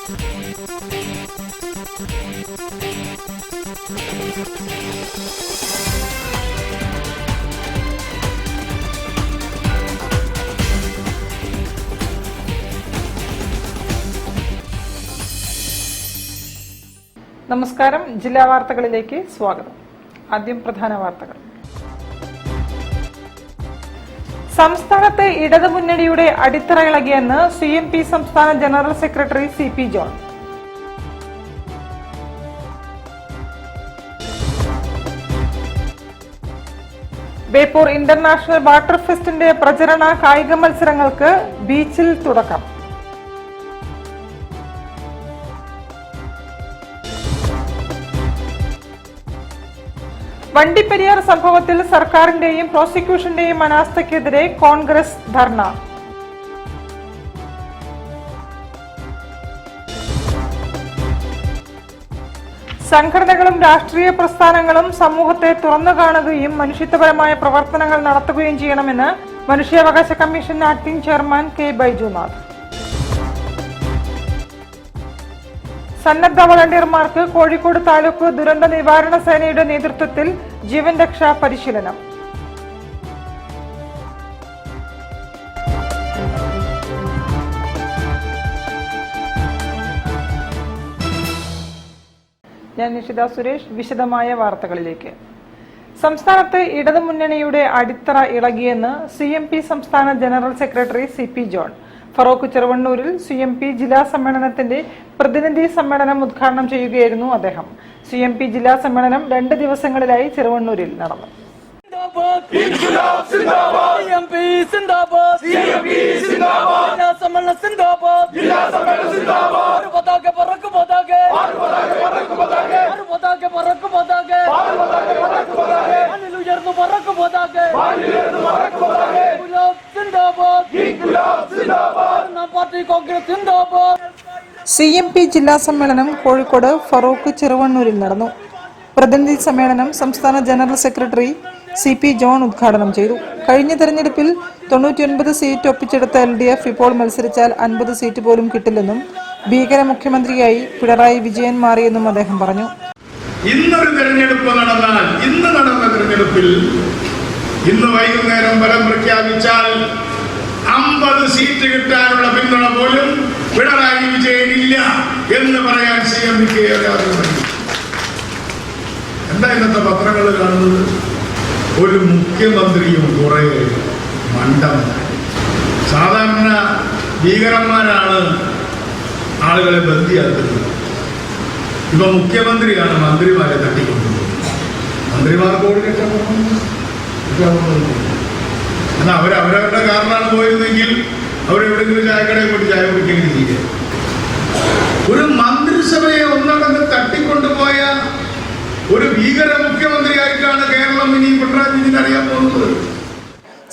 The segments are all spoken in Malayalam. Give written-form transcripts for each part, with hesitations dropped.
നമസ്കാരം. ജില്ലാ വാർത്തകളിലേക്ക് സ്വാഗതം. ആദ്യം പ്രധാന വാർത്തകൾ. സംസ്ഥാനത്തെ ഇടതുമുന്നണിയുടെ അടിത്തറ ഇളകിയെന്ന് CMP സംസ്ഥാന general secretary CP John. Beypore international water ഫെസ്റ്റിന്റെ പ്രചരണ കായിക മത്സരങ്ങൾക്ക് ബീച്ചിൽ തുടക്കം. വണ്ടിപ്പെരിയാർ സംഭവത്തിൽ സർക്കാരിന്റെയും പ്രോസിക്യൂഷന്റെയും അനാസ്ഥയ്ക്കെതിരെ കോൺഗ്രസ് ധർണ. സംഘടനകളും രാഷ്ട്രീയ പ്രസ്ഥാനങ്ങളും സമൂഹത്തെ തുറന്നു കാണുകയും മനുഷ്യത്വപരമായ പ്രവർത്തനങ്ങൾ നടത്തുകയും ചെയ്യണമെന്ന് മനുഷ്യാവകാശ commission acting chairman K. Baijunath. സന്നദ്ധ വളണ്ടിയർമാർക്ക് കോഴിക്കോട് താലൂക്ക് ദുരന്ത നിവാരണ സേനയുടെ നേതൃത്വത്തിൽ ജീവൻ രക്ഷാ പരിശീലനം. ഞാൻ നിഷിത സുരേഷ്. വിശദമായ വാർത്തകളിലേക്ക്. സംസ്ഥാനത്ത് ഇടതുമുന്നണിയുടെ അടിത്തറ ഇളകിയെന്ന് CMP സംസ്ഥാന general secretary CP John. Feroke ചെറുവണ്ണൂരിൽ CMP ജില്ലാ സമ്മേളനത്തിന്റെ പ്രതിനിധി സമ്മേളനം ഉദ്ഘാടനം ചെയ്യുകയായിരുന്നു അദ്ദേഹം. CMP ജില്ലാ സമ്മേളനം 2 ദിവസങ്ങളിലായി ചെറുവണ്ണൂരിൽ നടന്നു. CMP ജില്ലാ സമ്മേളനം കോഴിക്കോട് ഫറൂഖ് ചെറുവണ്ണൂരിൽ നടന്നു. പ്രതിനിധി സമ്മേളനം സംസ്ഥാന ജനറൽ സെക്രട്ടറി CP ജോൺ ഉദ്ഘാടനം ചെയ്തു. കഴിഞ്ഞ തെരഞ്ഞെടുപ്പിൽ 99 സീറ്റ് ഒപ്പിച്ചെടുത്ത LDF ഇപ്പോൾ മത്സരിച്ചാൽ 50 സീറ്റ് പോലും കിട്ടില്ലെന്നും ഭീകര മുഖ്യമന്ത്രിയായി പിണറായി വിജയൻ മാറിയെന്നും അദ്ദേഹം പറഞ്ഞു. ഇന്നൊരു തെരഞ്ഞെടുപ്പ് നടന്നാൽ, ഇന്ന് നടന്ന തെരഞ്ഞെടുപ്പിൽ ഇന്ന് വൈകുന്നേരം ഫലം പ്രഖ്യാപിച്ചാൽ 50 സീറ്റ് കിട്ടാനുള്ള പിന്തുണ പോലും പിണറായി വിജയനില്ല എന്ന് പറയാൻ CMPക്ക് എന്താ ഇന്നത്തെ പത്രങ്ങൾ കാണുന്നത്? ഒരു മുഖ്യമന്ത്രിയും കുറെ മണ്ടന്മാർ. സാധാരണ ഭീകരന്മാരാണ് ആളുകളെ ബന്ദിയാക്കുന്നത്. ഇപ്പൊ മുഖ്യമന്ത്രിയാണ് മന്ത്രിമാരെ തട്ടിക്കൊണ്ടുപോകുന്നത്. മന്ത്രിമാർക്ക് ഓടി എന്നാൽ അവരവരുടെ കാരണമാണ് പോയിരുന്നെങ്കിൽ അവരെവിടെങ്കിലും ചായക്കടയിൽ പോയിട്ട് ചായ കുടിക്കെങ്കിലും ചെയ്യാം. ഒരു മന്ത്രിസഭയെ ഒന്നടങ്കം തട്ടിക്കൊണ്ടുപോയ ഒരു ഭീകര മുഖ്യമന്ത്രിയായിട്ടാണ് കേരളം ഇനി പിണറായി വിജയൻ അറിയാൻ പോകുന്നത്.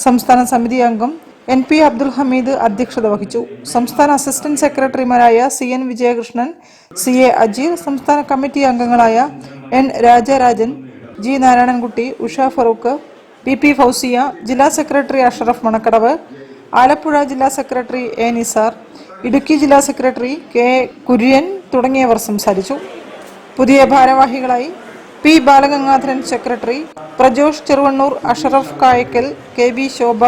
സംസ്ഥാന സമിതി അംഗം NP അബ്ദുൽ ഹമീദ് അധ്യക്ഷത വഹിച്ചു. സംസ്ഥാന അസിസ്റ്റന്റ് സെക്രട്ടറിമാരായ CN വിജയകൃഷ്ണൻ, CA അജീർ, സംസ്ഥാന കമ്മിറ്റി അംഗങ്ങളായ N Rajarajan, G Narayanankutty, Usha Farooq, PP Fousiya, ജില്ലാ സെക്രട്ടറി അഷറഫ് മണക്കടവ്, ആലപ്പുഴ ജില്ലാ സെക്രട്ടറി A നിസാർ, ഇടുക്കി ജില്ലാ സെക്രട്ടറി K കുര്യൻ തുടങ്ങിയവർ സംസാരിച്ചു. പുതിയ ഭാരവാഹികളായി P Balagangadharan secretary, Prajosh Cheruvannur, Ashraf Kayakkal, KB ശോഭ,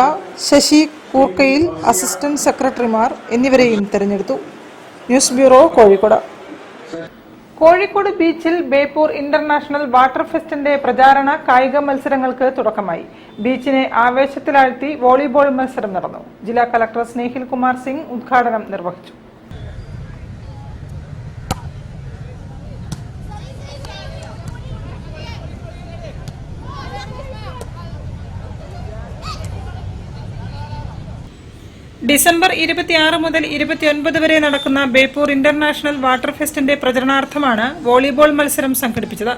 ശശി കൂർക്കയിൽ അസിസ്റ്റന്റ് സെക്രട്ടറിമാർ എന്നിവരെയും തെരഞ്ഞെടുത്തു. News bureau, Kozhikode. കോഴിക്കോട് ബീച്ചിൽ ബേപ്പൂർ ഇന്റർനാഷണൽ വാട്ടർ ഫെസ്റ്റിന്റെ പ്രചാരണ കായിക മത്സരങ്ങൾക്ക് തുടക്കമായി. ബീച്ചിനെ ആവേശത്തിലാഴ്ത്തി വോളിബോൾ മത്സരം നടന്നു. ജില്ലാ കളക്ടർ സ്നേഹിൽ കുമാർ സിംഗ് ഉദ്ഘാടനം നിർവഹിച്ചു. ഡിസംബർ 26 മുതൽ 29 വരെ നടക്കുന്ന ബേപ്പൂർ ഇന്റർനാഷണൽ വാട്ടർ ഫെസ്റ്റിന്റെ പ്രചരണാർത്ഥമാണ് വോളിബോൾ മത്സരം സംഘടിപ്പിച്ചത്.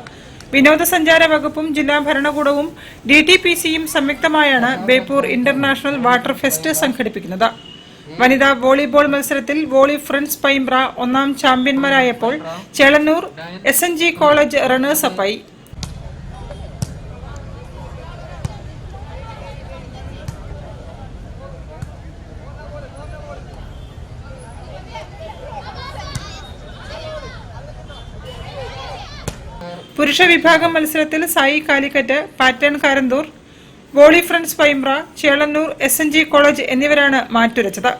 വിനോദസഞ്ചാര വകുപ്പും ജില്ലാ ഭരണകൂടവും DTPCയും സംയുക്തമായാണ് ബേപ്പൂർ ഇന്റർനാഷണൽ വാട്ടർ ഫെസ്റ്റ് സംഘടിപ്പിക്കുന്നത്. വനിതാ വോളിബോൾ മത്സരത്തിൽ വോളി ഫ്രണ്ട്സ് പൈമ്പ്ര ഒന്നാം ചാമ്പ്യന്മാരായപ്പോൾ ചേളന്നൂർ SNG കോളേജ് റണ്ണേഴ്സ് അപ്പായി. പുരുഷ വിഭാഗം മത്സരത്തിൽ SAI Calicut, pattern Karanthur, volley friends Paimpra, Chelannur, SNG college എന്നിവരാണ് മാറ്റുരച്ചത്.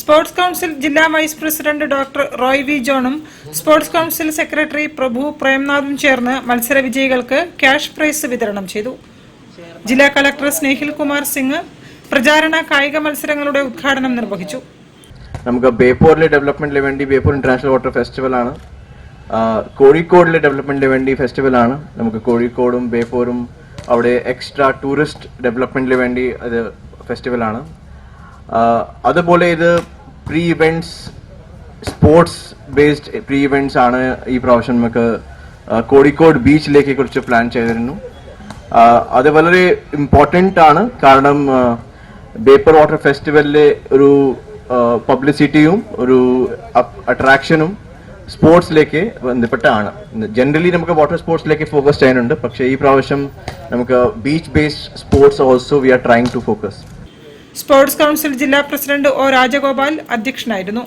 സ്പോർട്സ് കൌൺസിൽ ജില്ലാ vice president doctor Roy V ജോണും സ്പോർട്സ് കൌൺസിൽ സെക്രട്ടറി പ്രഭു പ്രേംനാഥും ചേർന്ന് മത്സര വിജയികൾക്ക് ക്യാഷ് പ്രൈസ് വിതരണം ചെയ്തു. ജില്ലാ കളക്ടർ സ്നേഹിൽ കുമാർ സിംഗ് പ്രചാരണ കായിക മത്സരങ്ങളുടെ ഉദ്ഘാടനം നിർവഹിച്ചു. നമുക്ക് ബേപ്പൂരിലെ ഡെവലപ്മെന്റിന് വേണ്ടി ബേപ്പൂർ ഇന്റർനാഷണൽ വാട്ടർ ഫെസ്റ്റിവൽ ആണ്. കോഴിക്കോടിലെ ഡെവലപ്മെന്റിന് വേണ്ടി ഫെസ്റ്റിവൽ ആണ്. നമുക്ക് കോഴിക്കോടും ബേപ്പൂരും അവിടെ എക്സ്ട്രാ ടൂറിസ്റ്റ് ഡെവലപ്മെന്റിന് വേണ്ടി അത് ഫെസ്റ്റിവൽ ആണ്. അതുപോലെ ഇത് pre events, sports based pre events ആണ്. ഈ പ്രാവശ്യം നമുക്ക് കോഴിക്കോട് ബീച്ചിലേക്ക് കുറിച്ച് പ്ലാൻ ചെയ്തിരുന്നു. അത് വളരെ ഇമ്പോർട്ടൻ്റ് ആണ്. കാരണം ബേപ്പൂർ വാട്ടർ ഫെസ്റ്റിവലിലെ ഒരു പബ്ലിസിറ്റിയും ഒരു അട്രാക്ഷനും സ്പോർട്സിലേക്ക് ബന്ധപ്പെട്ടാണ്. ജനറലി നമുക്ക് വാട്ടർ സ്പോർട്സിലേക്ക് ഫോക്കസ് ചെയ്യാനുണ്ട്, പക്ഷേ ഈ പ്രാവശ്യം നമുക്ക് beach based sports also we are trying to focus. Sports council ജില്ലാ പ്രസിഡന്റ് ഒ രാജഗോപാൽ അധ്യക്ഷനായിരുന്നു.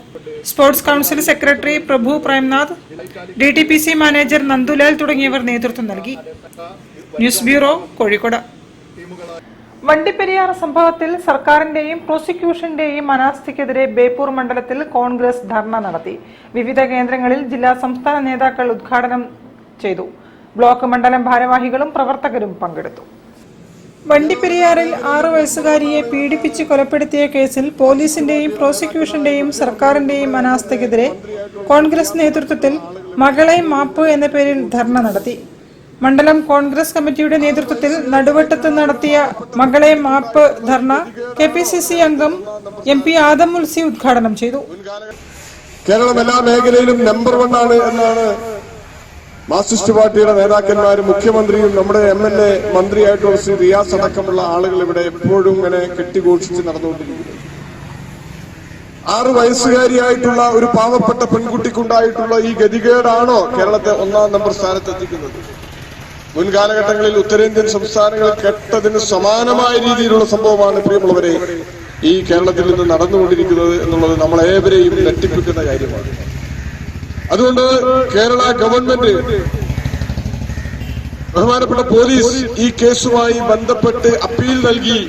Sports council secretary Prabhu Premnath, DTPC manager Nandulal തുടങ്ങിയവർ നേതൃത്വം നൽകി. News bureau, Kozhikode. വണ്ടിപ്പെരിയാർ സംഭവത്തിൽ സർക്കാരിന്റെയും പ്രോസിക്യൂഷന്റെയും അനാസ്ഥയ്ക്കെതിരെ ബേപ്പൂർ മണ്ഡലത്തിൽ കോൺഗ്രസ് ധർണ നടത്തി. വിവിധ കേന്ദ്രങ്ങളിൽ ജില്ലാ സംസ്ഥാന നേതാക്കൾ ഉദ്ഘാടനം ചെയ്തു. ബ്ലോക്ക് മണ്ഡലം ഭാരവാഹികളും പ്രവർത്തകരും പങ്കെടുത്തു. വണ്ടിപ്പെരിയാറിൽ 6 വയസ്സുകാരിയെ പീഡിപ്പിച്ച് കൊലപ്പെടുത്തിയ കേസിൽ പോലീസിന്റെയും പ്രോസിക്യൂഷന്റെയും സർക്കാരിന്റെയും അനാസ്ഥയ്ക്കെതിരെ കോൺഗ്രസ് നേതൃത്വത്തിൽ മകളെ മാപ്പ് എന്ന പേരിൽ ധർണ നടത്തി. മണ്ഡലം കോൺഗ്രസ് കമ്മിറ്റിയുടെ നേതൃത്വത്തിൽ നടുവട്ടത്ത് നടത്തിയ മകളെ മാപ്പ് ധർണ KPCC അംഗം MP ആദം മുൽസി ഉദ്ഘാടനം ചെയ്തു. കേരളം എല്ലാ മേഖലയിലും നമ്പർ 1 ആണ് എന്നാണ് മാർക്സിസ്റ്റ് പാർട്ടിയുടെ നേതാക്കന്മാരും മുഖ്യമന്ത്രിയും നമ്മുടെ MLA മന്ത്രിയായിട്ടുള്ള ശ്രീ റിയാസ് അടക്കമുള്ള ആളുകൾ ഇവിടെ എപ്പോഴും ഇങ്ങനെ കെട്ടിഘോഷിച്ച് നടന്നുകൊണ്ടിരിക്കുന്നു. 6 വയസ്സുകാരിയായിട്ടുള്ള ഒരു പാവപ്പെട്ട പെൺകുട്ടിക്കുണ്ടായിട്ടുള്ള ഈ ഗതികേടാണോ കേരളത്തെ 1-ാം നമ്പർ സ്ഥാനത്തെത്തിക്കുന്നത്? മുൻകാലഘട്ടങ്ങളിൽ ഉത്തരേന്ത്യൻ സംസ്ഥാനങ്ങൾ കെട്ടതിന് സമാനമായ രീതിയിലുള്ള സംഭവമാണ് പ്രിയമുള്ളവരെ ഈ കേരളത്തിൽ നിന്ന് നടന്നുകൊണ്ടിരിക്കുന്നത് എന്നുള്ളത് നമ്മളേവരെയും ഞെട്ടിപ്പിക്കുന്ന കാര്യമാണ്. അതുകൊണ്ട് കേരള ഗവൺമെന്റ്, ബഹുമാനപ്പെട്ട പോലീസ് ഈ കേസുമായി ബന്ധപ്പെട്ട് അപ്പീൽ നൽകി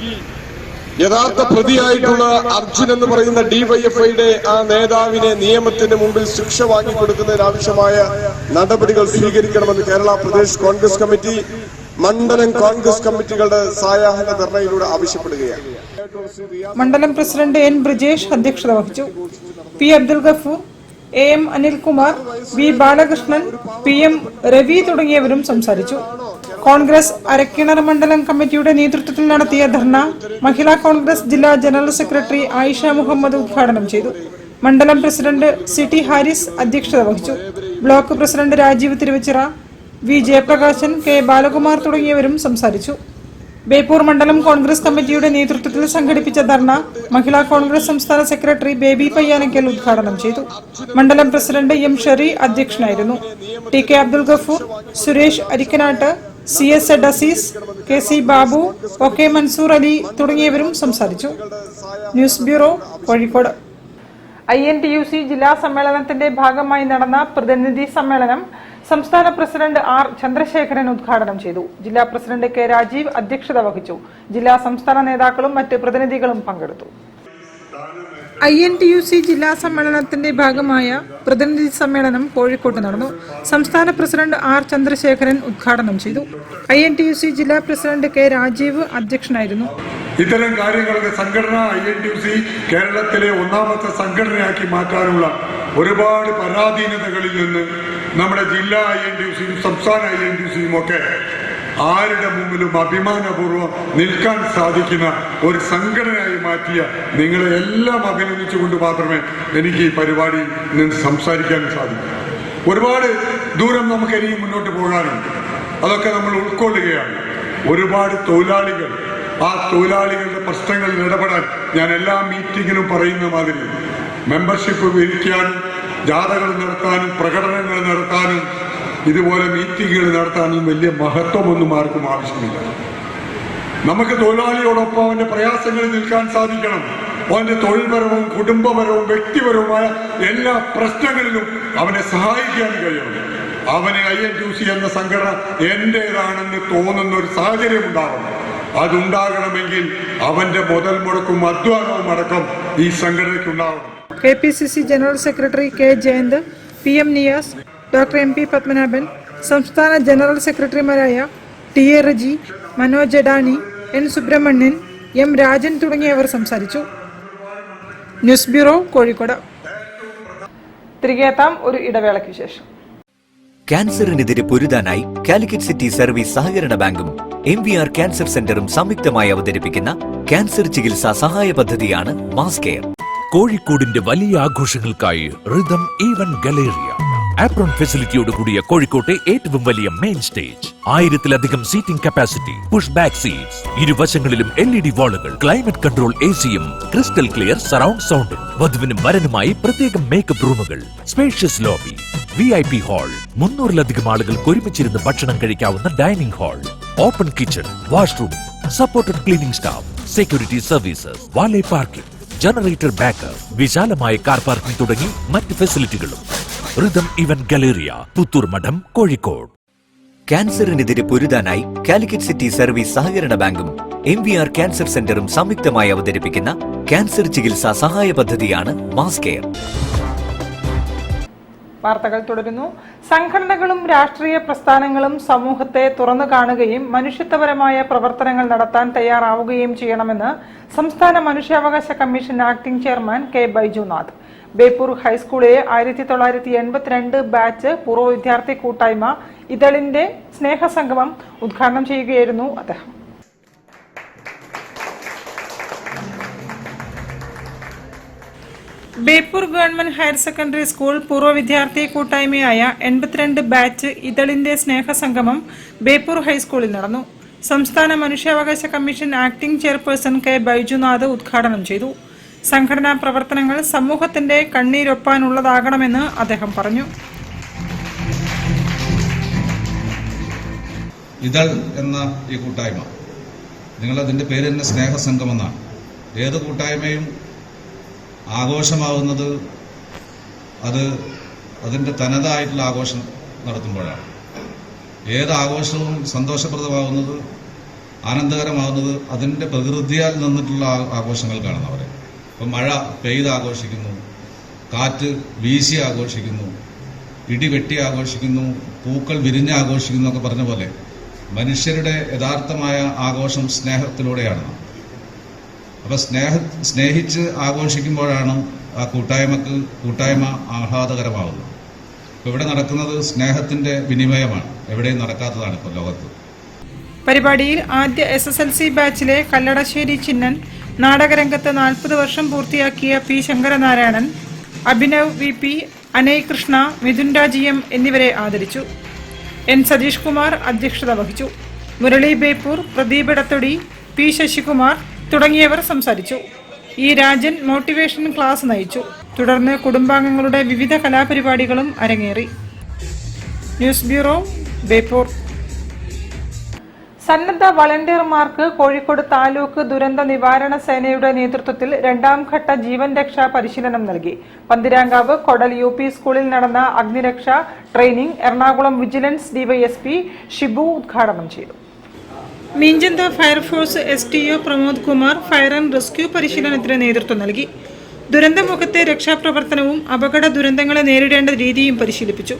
യഥാർത്ഥ പ്രതിയായിട്ടുള്ള അർജുൻ എന്ന് പറയുന്ന DYFIയുടെ ആ നേതാവിനെ നിയമത്തിന്റെ മുമ്പിൽ ശിക്ഷ വാങ്ങിക്കൊടുക്കുന്നതിനാവശ്യമായ നടപടികൾ സ്വീകരിക്കണമെന്ന് കേരള പ്രദേശ് കോൺഗ്രസ് കമ്മിറ്റി, മണ്ഡലം കോൺഗ്രസ് കമ്മിറ്റികളുടെ സായാഹ്ന ധർണയിലൂടെ ആവശ്യപ്പെടുകയാണ്. മണ്ഡലം പ്രസിഡന്റ് N ബ്രിജേഷ് അധ്യക്ഷത വഹിച്ചു. P Abdul Gafoor, AM Anilkumar, V Balakrishnan, PM Ravi തുടങ്ങിയവരും സംസാരിച്ചു. കോൺഗ്രസ് അരക്കിണർ മണ്ഡലം കമ്മിറ്റിയുടെ നേതൃത്വത്തിൽ നടത്തിയ ധർണ മഹിളാ കോൺഗ്രസ് ജില്ലാ ജനറൽ സെക്രട്ടറി ആയിഷ മുഹമ്മദ് ഉദ്ഘാടനം ചെയ്തു. മണ്ഡലം പ്രസിഡന്റ് CT ഹാരിസ് അധ്യക്ഷത വഹിച്ചു. Block president Rajeev Thiruvachira, V Jayaprakashan, K Balakumar തുടങ്ങിയവരും സംസാരിച്ചു. ബേപ്പൂർ മണ്ഡലം കോൺഗ്രസ് കമ്മിറ്റിയുടെ നേതൃത്വത്തിൽ സംഘടിപ്പിച്ച ധർണ മഹിളാ കോൺഗ്രസ് സംസ്ഥാന സെക്രട്ടറി ബേബി പയ്യാനക്കൽ ഉദ്ഘാടനം ചെയ്തു. മണ്ഡലം പ്രസിഡന്റ് M ഷെറി അധ്യക്ഷനായിരുന്നു. TK Abdul Gafoor, Suresh Arikkanatt, CS Azeez, KC Babu, OK Mansoor Ali തുടങ്ങിയവരും സംസാരിച്ചു. News bureau, Kozhikode. INTUC ജില്ലാ സമ്മേളനത്തിന്റെ ഭാഗമായി നടന്ന പ്രതിനിധി സമ്മേളനം സംസ്ഥാന പ്രസിഡന്റ് R ചന്ദ്രശേഖരൻ ഉദ്ഘാടനം ചെയ്തു. ജില്ലാ പ്രസിഡന്റ് K രാജീവ് അധ്യക്ഷത വഹിച്ചു. ജില്ലാ സംസ്ഥാന നേതാക്കളും മറ്റ് പ്രതിനിധികളും പങ്കെടുത്തു. INTUC ജില്ലാ സമ്മേളനത്തിന്റെ ഭാഗമായ പ്രതിനിധി സമ്മേളനം കോഴിക്കോട്ട് നടന്നു. സംസ്ഥാന പ്രസിഡന്റ് R ചന്ദ്രശേഖരൻ ഉദ്ഘാടനം ചെയ്തു. INTUC ജില്ലാ പ്രസിഡന്റ് K രാജീവ് അധ്യക്ഷനായിരുന്നു. ഇത്തരം കാര്യങ്ങളൊക്കെ സംഘടന INTUC കേരളത്തിലെ 1ാമത്തെ സംഘടനയാക്കി മാറ്റാനുള്ള ഒരുപാട് പരാധീനതകളിൽ നിന്ന് നമ്മുടെ ജില്ലാ INTUCയും സംസ്ഥാന INTUCയും ഒക്കെ ആരുടെ മുമ്പിലും അഭിമാനപൂർവ്വം നിൽക്കാൻ സാധിക്കുന്ന ഒരു സംഘടനയായി മാറ്റിയ നിങ്ങളെ എല്ലാം അഭിനന്ദിച്ചുകൊണ്ട് മാത്രമേ എനിക്ക് ഈ പരിപാടിയിൽ നിന്ന് സംസാരിക്കാൻ സാധിക്കൂ. ഒരുപാട് ദൂരം നമുക്ക് ഇനിയും മുന്നോട്ട് പോകാനുണ്ട്. അതൊക്കെ നമ്മൾ ഉൾക്കൊള്ളുകയാണ്. ഒരുപാട് തൊഴിലാളികൾ, ആ തൊഴിലാളികളുടെ പ്രശ്നങ്ങളിൽ ഇടപെടാൻ ഞാൻ എല്ലാ മീറ്റിങ്ങിലും പറയുന്ന മാതിരി മെമ്പർഷിപ്പ് വിരിക്കാനും ജാഥകൾ നടത്താനും പ്രകടനങ്ങൾ നടത്താനും ഇതുപോലെ മീറ്റിങ്ങുകൾ നടത്താനും വലിയ മഹത്വമൊന്നും ആർക്കും ആവശ്യമില്ല. നമുക്ക് തൊഴിലാളിയോടൊപ്പം അവന്റെ പ്രയാസങ്ങളിൽ നിൽക്കാൻ സാധിക്കണം. അവന്റെ തൊഴിൽപരവും കുടുംബപരവും വ്യക്തിപരവുമായ എല്ലാ പ്രശ്നങ്ങളിലും അവനെ സഹായിക്കാൻ കഴിയണം. അവന് INTUC എന്ന സംഘടന എന്റേതാണെന്ന് തോന്നുന്ന ഒരു സാഹചര്യം ഉണ്ടാവണം. അതുണ്ടാകണമെങ്കിൽ അവന്റെ മുതൽ മുടക്കും അധ്വാനവും അടക്കം ഈ സംഘടനയ്ക്കുണ്ടാവണം. KPCC general secretary K. Jayant, PM Niyas, doctor MP Padmanabhan, സംസ്ഥാന ജനറൽ സെക്രട്ടറിമാരായ TA Reji, Manoj ജഡാനി, N. Subramanian, M. Rajan തുടങ്ങിയവർ സംസാരിച്ചു. News bureau, Kozhikode. തിരികെ എത്താം ഒരു ഇടവേളയ്ക്ക് ശേഷം. ക്യാൻസറിനെതിരെ പൊരുതാനായി കാലിക്കറ്റ് സിറ്റി സർവീസ് സഹകരണ ബാങ്കും MVR ക്യാൻസർ സെന്ററും സംയുക്തമായി അവതരിപ്പിക്കുന്ന ക്യാൻസർ ചികിത്സാ സഹായ പദ്ധതിയാണ് മാസ് കെയർ. കോഴിക്കോടിന്റെ വലിയ ആഘോഷങ്ങൾക്കായി റിതം ഈവന്റ് ഗലേറിയ ആപ്രോൺ ഫെസിലിറ്റിയോട് കൂടിയ കോഴിക്കോട്ടെ ഏറ്റവും വലിയ മെയിൻ സ്റ്റേജ്, 1000-ലധികം seating capacity, push back seats, ഇരുവശങ്ങളിലും LED വാളുകൾ, ക്ലൈമറ്റ് കൺട്രോൾ AC-യും ക്രിസ്റ്റൽ ക്ലിയർ സറൗണ്ട് സൗണ്ടും, വധുവിനും വരനുമായി പ്രത്യേകം മേക്കപ്പ് റൂമുകൾ, സ്പേഷ്യസ് ലോബി, VIP ഹാൾ, 300-ലധികം ആളുകൾക്ക് ഒരുമിച്ചിരുന്ന് ഭക്ഷണം കഴിക്കാവുന്ന dining hall, open kitchen, washroom, supported cleaning staff, security services, valet parking, generator backup, വിശാലമായ കാർ പാർക്കിംഗ് തുടങ്ങി മറ്റ് ഫെസിലിറ്റികളും. റിതം ഇവന്റ് ഗലേറിയ, പുത്തൂർ മഠം, കോഴിക്കോട്. ക്യാൻസറിനെതിരെ പൊരുതാനായി കാലിക്കറ്റ് സിറ്റി സർവീസ് സഹകരണ ബാങ്കും MVR ക്യാൻസർ സെന്ററും സംയുക്തമായി അവതരിപ്പിക്കുന്ന ക്യാൻസർ ചികിത്സാ സഹായ പദ്ധതിയാണ് മാസ് കെയർ. വാർത്തകൾ തുടരുന്നു. സംഘടനകളും രാഷ്ട്രീയ പ്രസ്ഥാനങ്ങളും സമൂഹത്തെ തുറന്നു കാണുകയും മനുഷ്യത്വപരമായ പ്രവർത്തനങ്ങൾ നടത്താൻ തയ്യാറാവുകയും ചെയ്യണമെന്ന് സംസ്ഥാന മനുഷ്യാവകാശ commission acting chairman K. Baijunath. Beypore ഹൈസ്കൂളിലെ 1982 ബാച്ച് പൂർവ്വ വിദ്യാർത്ഥി കൂട്ടായ്മ ഇതളിന്റെ സ്നേഹസംഗമം ഉദ്ഘാടനം ചെയ്യുകയായിരുന്നു അദ്ദേഹം. Beypore government higher secondary school പൂർവ്വ വിദ്യാർത്ഥി കൂട്ടായ്മയായ 82 ബാച്ച് ഇതളിന്റെ സ്നേഹസംഗമം ബേപ്പൂർ ഹൈസ്കൂളിൽ നടന്നു. സംസ്ഥാന മനുഷ്യാവകാശ commission acting chairperson K. Baijunath ഉദ്ഘാടനം ചെയ്തു. സംഘടനാ പ്രവർത്തനങ്ങൾ സമൂഹത്തിന്റെ കണ്ണീരൊപ്പാനുള്ളതാകണമെന്ന് അദ്ദേഹം പറഞ്ഞു. ഇതൾ എന്ന ഈ കൂട്ടായ്മ, നിങ്ങളതിൻ്റെ പേര് തന്നെ സ്നേഹസംഘം എന്നാണ്. ഏത് കൂട്ടായ്മയും ആഘോഷമാവുന്നത് അത് അതിൻ്റെ തനതായിട്ടുള്ള ആഘോഷം നടത്തുമ്പോഴാണ്. ഏത് ആഘോഷവും സന്തോഷപ്രദമാവുന്നത്, ആനന്ദകരമാവുന്നത് അതിൻ്റെ പ്രകൃതിയാൽ നിന്നിട്ടുള്ള ആഘോഷങ്ങൾക്കാണ് അവരെ. ഇപ്പം മഴ പെയ്ത് ആഘോഷിക്കുന്നു, കാറ്റ് വീശി ആഘോഷിക്കുന്നു, ഇടി വെട്ടി ആഘോഷിക്കുന്നു, പൂക്കൾ വിരിഞ്ഞ് ആഘോഷിക്കുന്നു എന്നൊക്കെ പറഞ്ഞ പോലെ മനുഷ്യരുടെ യഥാർത്ഥമായ ആഘോഷം സ്നേഹത്തിലൂടെയാണ്. അപ്പം സ്നേഹിച്ച് ആഘോഷിക്കുമ്പോഴാണ് ആ കൂട്ടായ്മ ആഹ്ലാദകരമാകുന്നത്. ഇപ്പോൾ ഇവിടെ നടക്കുന്നത് സ്നേഹത്തിൻ്റെ വിനിമയമാണ്, എവിടെയും നടക്കാത്തതാണ് ഇപ്പോൾ ലോകത്ത്. പരിപാടിയിൽ ആദ്യ SSLC ബാച്ചിലെ കല്ലടശ്ശേരി ചിന്നൻ, നാടകരംഗത്ത് 40 വർഷം പൂർത്തിയാക്കിയ P. Sankaranarayanan, Abhinav VP, Anay Krishna, Mithun Raj M എന്നിവരെ ആദരിച്ചു. N. സതീഷ് കുമാർ അധ്യക്ഷത വഹിച്ചു. മുരളി ബേപ്പൂർ, പ്രദീപ് ഇടത്തൊടി, P. ശശികുമാർ തുടങ്ങിയവർ സംസാരിച്ചു. E. രാജൻ മോട്ടിവേഷൻ ക്ലാസ് നയിച്ചു. തുടർന്ന് കുടുംബാംഗങ്ങളുടെ വിവിധ കലാപരിപാടികളും അരങ്ങേറി. News bureau, Beypore. സന്നദ്ധ വളണ്ടിയർമാർക്ക് കോഴിക്കോട് താലൂക്ക് ദുരന്ത നിവാരണ സേനയുടെ നേതൃത്വത്തിൽ 2ാം ഘട്ട ജീവൻ രക്ഷാ പരിശീലനം നൽകി. പന്തിരാങ്കാവ് കൊടൽ UP സ്കൂളിൽ നടന്ന അഗ്നിരക്ഷാ training Ernakulam vigilance DYSP Shibu ഉദ്ഘാടനം ചെയ്തു. Meenchanta fire force STO Pramod Kumar fire and rescue പരിശീലനത്തിന് നേതൃത്വം നൽകി. ദുരന്തമുഖത്തെ രക്ഷാപ്രവർത്തനവും അപകട ദുരന്തങ്ങളെ നേരിടേണ്ട രീതിയും പരിശീലിപ്പിച്ചു.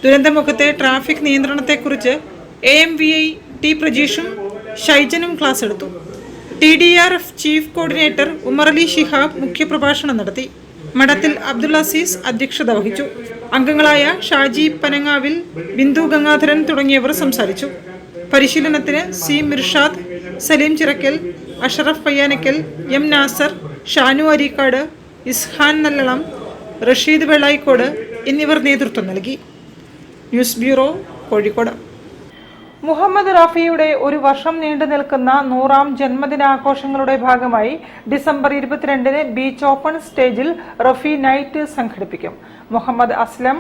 ദുരന്തമുഖത്തെ ട്രാഫിക് നിയന്ത്രണത്തെക്കുറിച്ച് AMVI T. പ്രജീഷും ഷൈജനും ക്ലാസ് എടുത്തു. TDRF chief coordinator Umarali Shihab മുഖ്യപ്രഭാഷണം നടത്തി. മഠത്തിൽ അബ്ദുൽ അസീസ് അധ്യക്ഷത വഹിച്ചു. അംഗങ്ങളായ ഷാജി പനങ്ങാവിൽ, ബിന്ദു ഗംഗാധരൻ തുടങ്ങിയവർ സംസാരിച്ചു. പരിശീലനത്തിന് C. മിർഷാദ്, സലീം ചിറക്കൽ, അഷറഫ് പയ്യാനക്കൽ, M. നാസർ, ഷാനു അരീക്കാട്, ഇസ്ഹാൻ നല്ലളം, റഷീദ് വെള്ളായിക്കോട് എന്നിവർ നേതൃത്വം നൽകി. News bureau, Kozhikode. മുഹമ്മദ് റാഫിയുടെ ഒരു വർഷം നീണ്ടു നിൽക്കുന്ന 100ാം ജന്മദിനാഘോഷങ്ങളുടെ ഭാഗമായി ഡിസംബർ 22-ന് ബീച്ച് ഓപ്പൺ സ്റ്റേജിൽ റഫി നൈറ്റ് സംഘടിപ്പിക്കും. മുഹമ്മദ് അസ്ലം,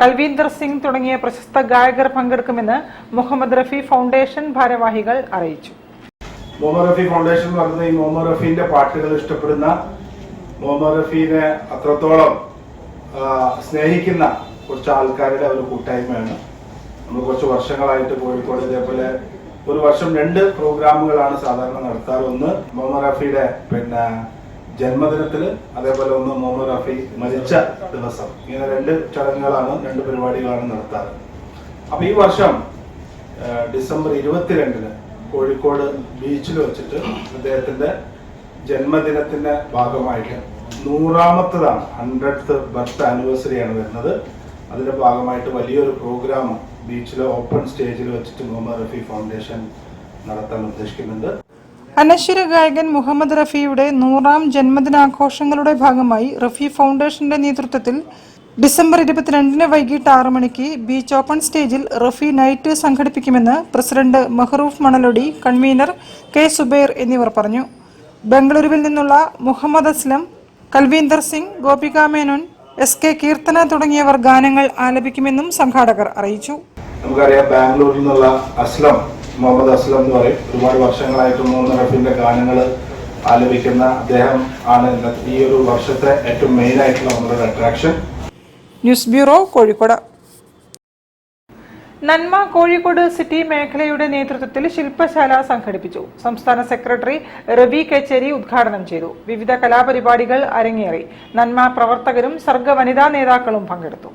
കൽവീന്ദർ സിംഗ് തുടങ്ങിയ പ്രശസ്ത ഗായകർ പങ്കെടുക്കുമെന്ന് മുഹമ്മദ് റഫി ഫൗണ്ടേഷൻ ഭാരവാഹികൾ അറിയിച്ചു. മുഹമ്മദ് റഫി ഫൗണ്ടേഷൻ എന്ന് പറയുന്നത് ഈ മുഹമ്മദ് റഫീന്റെ പാട്ടുകൾ ഇഷ്ടപ്പെടുന്ന, മുഹമ്മദ് റഫീനെ അത്രത്തോളം സ്നേഹിക്കുന്ന കുറച്ച് ആൾക്കാരുടെ ഒരു കൂട്ടായ്മയാണ്. നമ്മൾ കുറച്ച് വർഷങ്ങളായിട്ട് കോഴിക്കോട് ഇതേപോലെ ഒരു വർഷം 2 പ്രോഗ്രാമുകളാണ് സാധാരണ നടത്താറ്. ഒന്ന് മുഹമ്മദ് റഫിയുടെ ജന്മദിനത്തില്, അതേപോലെ ഒന്ന് മുഹമ്മദ് റഫി മരിച്ച ദിവസം. ഇങ്ങനെ 2 ചടങ്ങുകളാണ്, 2 പരിപാടികളാണ് നടത്താറ്. അപ്പൊ ഈ വർഷം ഡിസംബർ 22-ന് കോഴിക്കോട് ബീച്ചിൽ വെച്ചിട്ട് അദ്ദേഹത്തിന്റെ ജന്മദിനത്തിന്റെ ഭാഗമായിട്ട് 100ാമത്തതാണ്, 100th ബർത്ത് ആനിവേഴ്സറിയാണ് വരുന്നത്. അതിന്റെ ഭാഗമായിട്ട് വലിയൊരു പ്രോഗ്രാം ബീച്ചിലെ ഓപ്പൺ സ്റ്റേജിൽ വെച്ചിട്ട് മുഹമ്മദ് റഫി ഫൗണ്ടേഷൻ നടത്താൻ ഉദ്ദേശിക്കുന്നുണ്ട്. അനശ്വര ഗായകൻ മുഹമ്മദ് റഫിയുടെ 100ാം ജന്മദിനാഘോഷങ്ങളുടെ ഭാഗമായി റഫി ഫൗണ്ടേഷന്റെ നേതൃത്വത്തിൽ ഡിസംബർ 22-ന് വൈകിട്ട് 6 മണിക്ക് ബീച്ച് ഓപ്പൺ സ്റ്റേജിൽ റഫി നൈറ്റ് സംഘടിപ്പിക്കുമെന്ന് president Mehroof Manalodi, convener K Subair എന്നിവർ പറഞ്ഞു. ബംഗളൂരുവിൽ നിന്നുള്ള മുഹമ്മദ് അസ്ലം, കൽവീന്ദർ സിംഗ്, ഗോപിക മേനോൻ, SK കീർത്തന തുടങ്ങിയവർ ഗാനങ്ങൾ ആലപിക്കുമെന്നും സംഘാടകർ അറിയിച്ചു. നമുക്കറിയാം, ബാംഗ്ലൂരിൽ നിന്നുള്ള അസ്ലം, മുഹമ്മദ് അസ്ലം എന്ന് പറയും, ഒരുപാട് വർഷങ്ങളായിട്ട് മുഹമ്മദ് റഫീന്റെ ഗാനങ്ങൾ ആലപിക്കുന്ന അദ്ദേഹം ആണ് ഈ ഒരു വർഷത്തെ ഏറ്റവും മെയിൻ ആയിട്ടുള്ള നമ്മുടെ അട്രാക്ഷൻ. News bureau, Kozhikode. നന്മ കോഴിക്കോട് സിറ്റി മേഖലയുടെ നേതൃത്വത്തിൽ ശില്പശാല സംഘടിപ്പിച്ചു. സംസ്ഥാന സെക്രട്ടറി രവി കച്ചേരി ഉദ്ഘാടനം ചെയ്തു. വിവിധ കലാപരിപാടികൾ അരങ്ങേറി. നന്മ പ്രവർത്തകരും സർഗ വനിതാ നേതാക്കളും പങ്കെടുത്തു.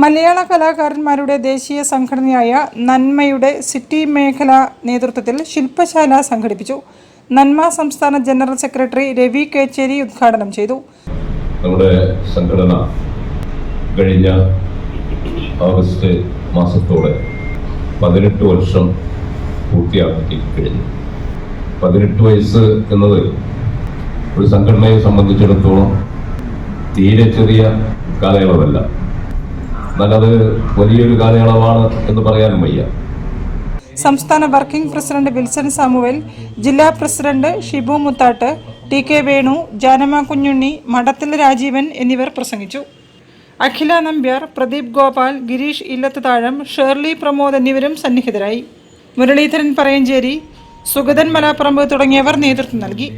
മലയാള കലാകാരന്മാരുടെ ദേശീയ സംഘടനയായ നന്മയുടെ സിറ്റി മേഖല നേതൃത്വത്തിൽ ശില്പശാല സംഘടിപ്പിച്ചു. നന്മ സംസ്ഥാന ജനറൽ സെക്രട്ടറി രവി കച്ചേരി ഉദ്ഘാടനം ചെയ്തു. നമ്മുടെ സംഘടന കഴിഞ്ഞ ഓഗസ്റ്റ് മാസത്തോടെ 18 വർഷം പൂർത്തിയാക്കി കഴിഞ്ഞു. 18 വയസ്സ് എന്നത് ഒരു സംഘടനയെ സംബന്ധിച്ചിടത്തോളം തീരെ ചെറിയ കാലയളവല്ല. എന്നാൽ അത് വലിയൊരു കാലയളവാണ് എന്ന് പറയാനും വയ്യ. സംസ്ഥാന വർക്കിംഗ് പ്രസിഡന്റ് വിൽസൺ സാമുവൽ, ജില്ലാ പ്രസിഡന്റ് ഷിബു മുത്താട്ട്, TK വേണു, ജാനമ കുഞ്ഞുണ്ണി, മഠത്തിൽ രാജീവൻ എന്നിവർ പ്രസംഗിച്ചു. അഖില നമ്പ്യാർ, പ്രദീപ് ഗോപാൽ, ഗിരീഷ് ഇല്ലത്തുതാഴം, ഷേർലി പ്രമോദ് എന്നിവരും സന്നിഹിതരായി. മുരളീധരൻ പറയഞ്ചേരി, സുഗതൻ മലാപ്പറമ്പ് തുടങ്ങിയവർ നേതൃത്വം നൽകി.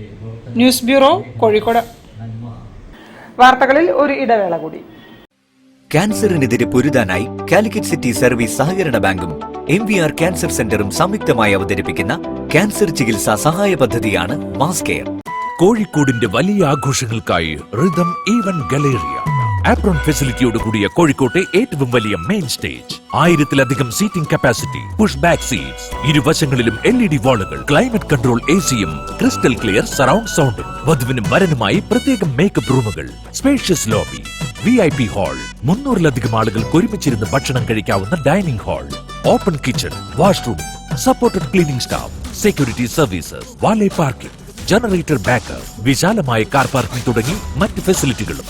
News bureau, Kozhikode. വാർത്തകളിൽ ഒരു ഇടവേള കൂടി. ക്യാൻസറിനെതിരെ പൊരുതാനായി കാലിക്കറ്റ് സിറ്റി സർവീസ് സഹകരണ ബാങ്കും MVR ക്യാൻസർ സെന്ററും സംയുക്തമായി അവതരിപ്പിക്കുന്ന ക്യാൻസർ ചികിത്സാ സഹായ പദ്ധതിയാണ് മാസ് കെയർ. കോഴിക്കോടിന്റെ വലിയ ആഘോഷങ്ങൾക്കായി റിതം ഈവന്റ് ഗലേറിയ ആപ്രോൺ ഫെസിലിറ്റിയോട് കൂടിയ കോഴിക്കോട്ടെ ഏറ്റവും വലിയ മെയിൻ സ്റ്റേജ്, 1000-ലധികം seating capacity, push back seats, ഇരുവശങ്ങളിലും LED വാളുകൾ, ക്ലൈമറ്റ് കൺട്രോൾ ACയും, ക്രിസ്റ്റൽ ക്ലിയർ സറൗണ്ട് സൗണ്ടും, വധുവിനും വരനുമായി പ്രത്യേകം മേക്കപ്പ് റൂമുകൾ, സ്പേഷ്യസ് ലോബി, VIP ഹാൾ, 300-ലധികം ആളുകൾക്ക് ഒരുമിച്ചിരുന്ന് ഭക്ഷണം കഴിക്കാവുന്ന dining hall, open kitchen, washroom, supported cleaning staff, security services, valet parking, generator backup, വിശാലമായ കാർ പാർക്കിംഗ് തുടങ്ങി മറ്റ് ഫെസിലിറ്റികളും.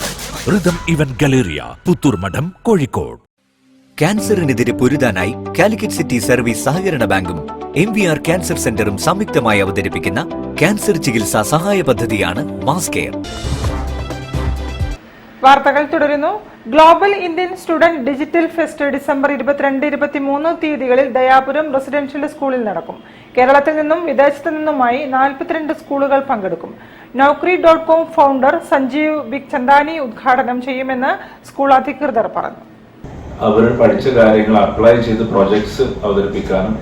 റിതം ഇവന്റ് ഗലേറിയ, പുത്തൂർ മഠം, കോഴിക്കോട്. ക്യാൻസറിനെതിരെ പൊരുതാനായി കാലിക്കറ്റ് സിറ്റി സർവീസ് സഹകരണ ബാങ്കും MVR ക്യാൻസർ സെന്ററും സംയുക്തമായി അവതരിപ്പിക്കുന്ന ക്യാൻസർ ചികിത്സാ സഹായ പദ്ധതിയാണ് മാസ് കെയർ. വാർത്തകൾ തുടരുന്നു. Global Indian student digital fest December 22, 23 തീയതികളിൽ ദയാപുരം റെസിഡൻഷ്യൽ സ്കൂളിൽ നടക്കും. കേരളത്തിൽ നിന്നും വിദേശത്തു നിന്നുമായി 42 സ്കൂളുകൾ പങ്കെടുക്കും. Naukri.com ഫൗണ്ടർ സഞ്ജീവ് ബിക്ചന്ദാനി ഉദ്ഘാടനം ചെയ്യുമെന്ന് സ്കൂൾ അധികൃതർ പറഞ്ഞു. അവർ പഠിച്ച കാര്യങ്ങൾ അപ്ലൈ ചെയ്ത് പ്രോജക്ട്സ് അവതരിപ്പിക്കാനും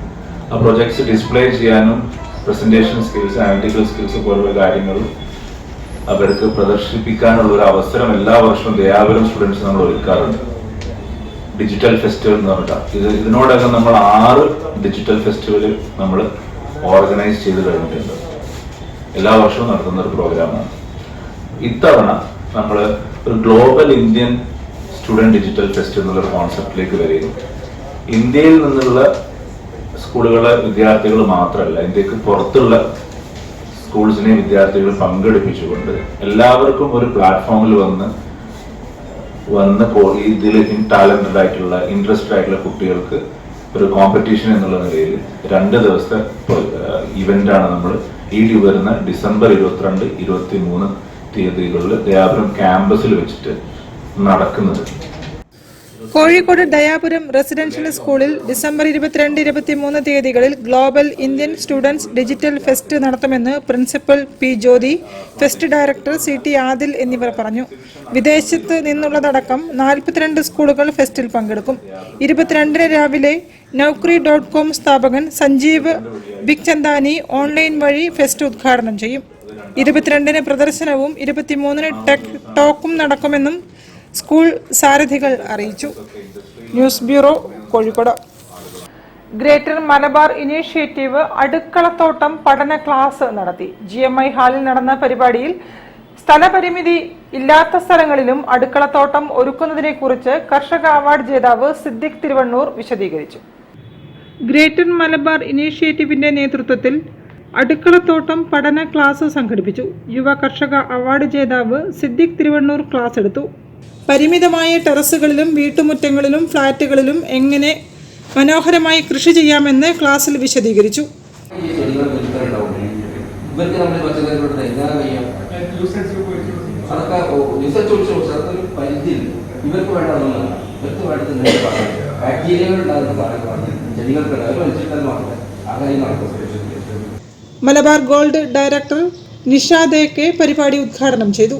ആ പ്രോജക്ട്സ് ഡിസ്പ്ലേ ചെയ്യാനും പ്രസന്റേഷൻ സ്കിൽസ്, ആനലിറ്റിക്കൽ സ്കിൽസ് പോലുള്ള കാര്യങ്ങൾ അവർക്ക് പ്രദർശിപ്പിക്കാനുള്ള ഒരു അവസരം എല്ലാ വർഷവും ദയാപുരം സ്റ്റുഡൻസ് നമ്മൾ ഒരുക്കാറുണ്ട്. ഡിജിറ്റൽ ഫെസ്റ്റിവൽ എന്ന് പറഞ്ഞിട്ട് ഇതിനോടകം നമ്മൾ 6 ഡിജിറ്റൽ ഫെസ്റ്റിവൽ നമ്മൾ ഓർഗനൈസ് ചെയ്ത് കഴിഞ്ഞിട്ടുണ്ട്. എല്ലാ വർഷവും നടത്തുന്ന ഒരു പ്രോഗ്രാമാണ്. ഇത്തവണ നമ്മൾ ഒരു global Indian student digital fest എന്നുള്ള കോൺസെപ്റ്റിലേക്ക് വരികയും ഇന്ത്യയിൽ നിന്നുള്ള സ്കൂളുകളെ വിദ്യാർത്ഥികൾ മാത്രമല്ല, ഇന്ത്യക്ക് പുറത്തുള്ള സ്കൂൾസിനെ വിദ്യാർത്ഥികൾ പങ്കെടുപ്പിച്ചുകൊണ്ട് എല്ലാവർക്കും ഒരു പ്ലാറ്റ്ഫോമിൽ വന്ന് ഇതിൽ ടാലന്റഡ് ആയിട്ടുള്ള, ഇൻട്രസ്റ്റഡ് ആയിട്ടുള്ള കുട്ടികൾക്ക് ഒരു കോമ്പറ്റീഷൻ എന്നുള്ള നിലയിൽ 2 ദിവസത്തെ ഇവന്റാണ് നമ്മൾ ഈ വരുന്ന ഡിസംബർ 22, 23 തീയതികളിൽ ദയാപുരം ക്യാമ്പസിൽ വെച്ചിട്ട് നടക്കുന്നത്. കോഴിക്കോട് ദയാപുരം റെസിഡൻഷ്യൽ സ്കൂളിൽ ഡിസംബർ 22-23 തീയതികളിൽ global Indian students digital fest നടത്തുമെന്ന് principal P Jyothi, fest director CT Adil എന്നിവർ പറഞ്ഞു. വിദേശത്ത് നിന്നുള്ളതടക്കം 42 സ്കൂളുകൾ ഫെസ്റ്റിൽ പങ്കെടുക്കും. 22 രാവിലെ Naukri.com സ്ഥാപകൻ സഞ്ജീവ് ബിക്ചന്ദാനി ഓൺലൈൻ വഴി ഫെസ്റ്റ് ഉദ്ഘാടനം ചെയ്യും. 22 പ്രദർശനവും 23 ടെക് ടോക്കും നടക്കുമെന്നും സ്കൂൾ സാരഥികൾ അറിയിച്ചു. News bureau, Kozhikode. Greater Malabar initiative അടുക്കളത്തോട്ടം പഠന ക്ലാസ് നടത്തി. GMI ഹാളിൽ നടന്ന പരിപാടിയിൽ സ്ഥലപരിമിതി ഇല്ലാത്ത സ്ഥലങ്ങളിലും അടുക്കളത്തോട്ടം ഒരുക്കുന്നതിനെക്കുറിച്ച് കർഷക അവാർഡ് ജേതാവ് സിദ്ദിഖ് തിരുവണ്ണൂർ വിശദീകരിച്ചു. ഗ്രേറ്റർ മലബാർ ഇനീഷ്യേറ്റീവിന്റെ നേതൃത്വത്തിൽ അടുക്കളത്തോട്ടം പഠന ക്ലാസ് സംഘടിപ്പിച്ചു. യുവ കർഷക അവാർഡ് ജേതാവ് സിദ്ദിഖ് തിരുവണ്ണൂർ ക്ലാസ് എടുത്തു. പരിമിതമായ ടെറസുകളിലും വീട്ടുമുറ്റങ്ങളിലും ഫ്ളാറ്റുകളിലും എങ്ങനെ മനോഹരമായി കൃഷി ചെയ്യാമെന്ന് ക്ലാസ്സിൽ വിശദീകരിച്ചു. മലബാർ ഗോൾഡ് ഡയറക്ടർ നിഷാദേക്കെ പരിപാടി ഉദ്ഘാടനം ചെയ്തു.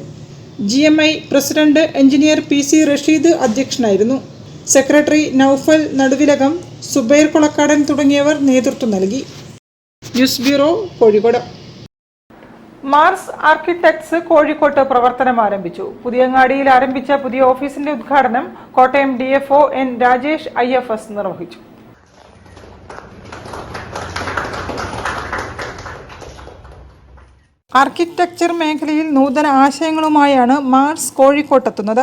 GMI president engineer PC Rasheed അധ്യക്ഷനായിരുന്നു. സെക്രട്ടറി നൌഫൽ നടുവിലകം, സുബൈർ കൊളക്കാടൻ തുടങ്ങിയവർ നേതൃത്വം നൽകി. News bureau, Kozhikode. Mars architects കോഴിക്കോട്ട് പ്രവർത്തനം ആരംഭിച്ചു. പുതിയങ്ങാടിയിൽ ആരംഭിച്ച പുതിയ ഓഫീസിന്റെ ഉദ്ഘാടനം Kottayam DFO N Rajesh IFS നിർവഹിച്ചു. ആർക്കിടെക്ചർ മേഖലയിൽ നൂതന ആശയങ്ങളുമായാണ് മാർസ് കോഴിക്കോട്ടെത്തുന്നത്.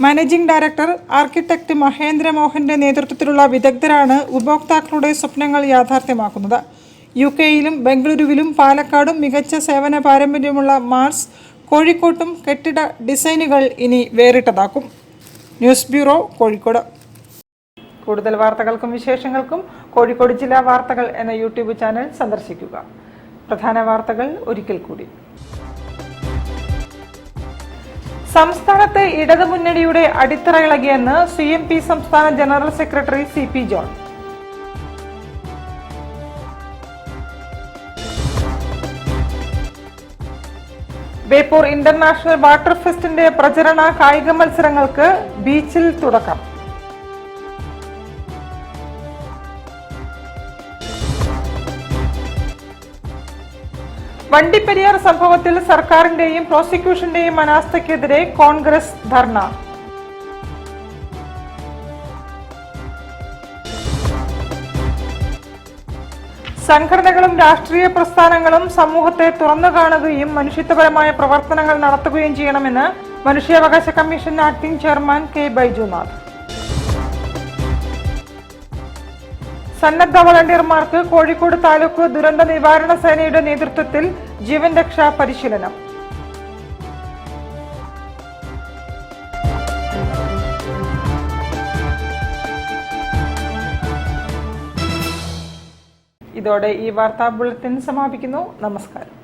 മാനേജിംഗ് ഡയറക്ടർ ആർക്കിടെക്ട് മഹേന്ദ്ര മോഹന്റെ നേതൃത്വത്തിലുള്ള വിദഗ്ധരാണ് ഉപഭോക്താക്കളുടെ സ്വപ്നങ്ങൾ യാഥാർത്ഥ്യമാക്കുന്നത്. UK-യിലും ബംഗളൂരുവിലും പാലക്കാടും മികച്ച സേവന പാരമ്പര്യമുള്ള മാർസ് കോഴിക്കോട്ടും കെട്ടിട ഡിസൈനുകൾ ഇനി വേറിട്ടതാക്കും. News bureau, Kozhikode. കൂടുതൽ വാർത്തകൾക്കും വിശേഷങ്ങൾക്കും കോഴിക്കോട് ജില്ലാ വാർത്തകൾ എന്ന YouTube ചാനൽ സന്ദർശിക്കുക. പ്രധാന വാർത്തകൾ ഒരിക്കൽ കൂടി. സംസ്ഥാനത്ത് ഇടതുമുന്നണിയുടെ അടിത്തറ ഇളകിയെന്ന് CMP സംസ്ഥാന general secretary CP John. Beypore international water ഫെസ്റ്റിന്റെ പ്രചരണ കായിക മത്സരങ്ങൾക്ക് ബീച്ചിൽ തുടക്കം. വണ്ടിപ്പെരിയാർ സംഭവത്തിൽ സർക്കാരിന്റെയും പ്രോസിക്യൂഷന്റെയും അനാസ്ഥയ്ക്കെതിരെ കോൺഗ്രസ് ധർണ. സംഘടനകളും രാഷ്ട്രീയ പ്രസ്ഥാനങ്ങളും സമൂഹത്തെ തുറന്നു കാണുകയും മനുഷ്യത്വപരമായ പ്രവർത്തനങ്ങൾ നടത്തുകയും ചെയ്യണമെന്ന് മനുഷ്യാവകാശ commission acting chairman K. Baijunath. സന്നദ്ധ വളണ്ടിയർമാർക്ക് കോഴിക്കോട് താലൂക്ക് ദുരന്ത നിവാരണ സേനയുടെ നേതൃത്വത്തിൽ ജീവൻ രക്ഷാ പരിശീലനം. ഇതോടെ ഈ വാർത്താ ബുള്ളറ്റിൻ സമാപിക്കുന്നു. നമസ്കാരം.